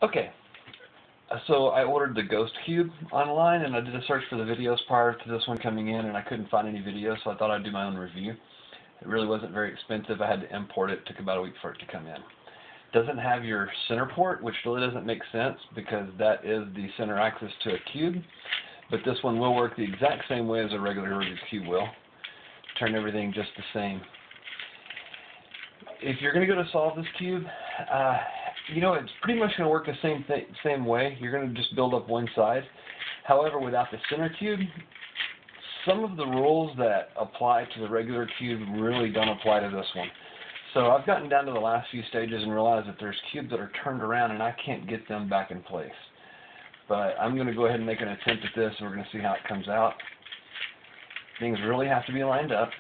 Okay, so I ordered the Ghost Cube online, and I did a search for the videos prior to this one coming in, and I couldn't find any videos, so I thought I'd do my own review. It really wasn't very expensive. I had to import it. It took about a week for it to come in. It doesn't have your center port, which really doesn't make sense because that is the center axis to a cube, but this one will work the exact same way as a regular Rubik's Cube will. Turn everything just the same. If you're going to go to solve this cube, it's pretty much going to work the same way. You're going to just build up one side. However, without the center cube, some of the rules that apply to the regular cube really don't apply to this one. So I've gotten down to the last few stages and realized that there's cubes that are turned around and I can't get them back in place. But I'm going to go ahead and make an attempt at this, and we're going to see how it comes out. Things really have to be lined up.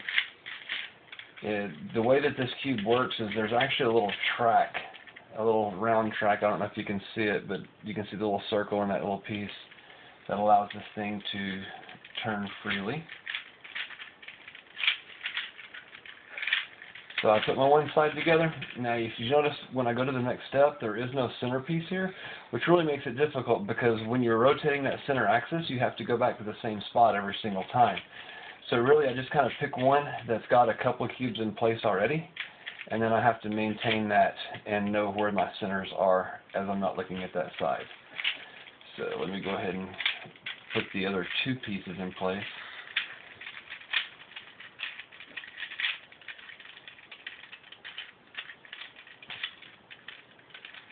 The way that this cube works is there's actually a little track, a little round track. I don't know if you can see it, but you can see the little circle in that little piece that allows this thing to turn freely. So I put my one side together. Now if you notice, when I go to the next step, there is no centerpiece here, which really makes it difficult because when you're rotating that center axis, you have to go back to the same spot every single time. So really I just kind of pick one that's got a couple of cubes in place already, and then I have to maintain that and know where my centers are as I'm not looking at that side. So let me go ahead and put the other two pieces in place.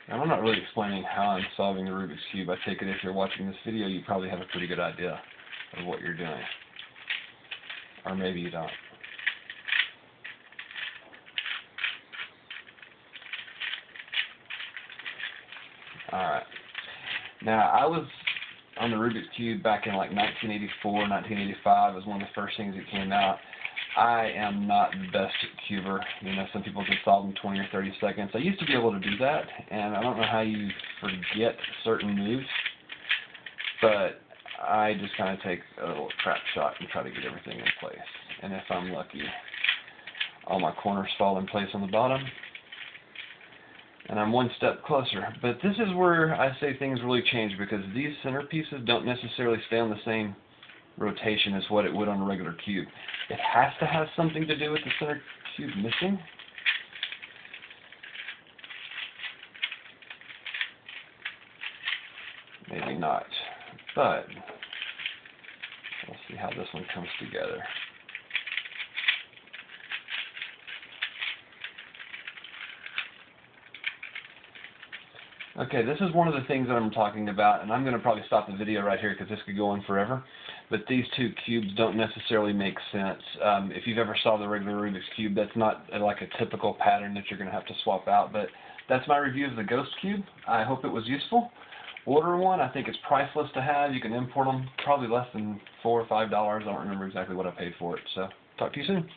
And I'm not really explaining how I'm solving the Rubik's Cube. I take it if you're watching this video, you probably have a pretty good idea of what you're doing. Or maybe you don't. Alright. Now, I was on the Rubik's Cube back in like 1984, 1985. It was one of the first things that came out. I am not the best cuber. Some people can solve them 20 or 30 seconds. I used to be able to do that, and I don't know how you forget certain moves, but I just kind of take a little trap shot and try to get everything in place. And if I'm lucky, all my corners fall in place on the bottom, and I'm one step closer. But this is where I say things really change, because these center pieces don't necessarily stay on the same rotation as what it would on a regular cube. It has to have something to do with the center cube missing. Maybe not, but let's see how this one comes together. Okay, this is one of the things that I'm talking about, and I'm going to probably stop the video right here because this could go on forever. But these two cubes don't necessarily make sense. If you've ever solved the regular Rubik's Cube, that's not like a typical pattern that you're going to have to swap out. But that's my review of the Ghost Cube. I hope it was useful. Order one. I think it's priceless to have. You can import them, probably less than $4 or $5. I don't remember exactly what I paid for it. So talk to you soon.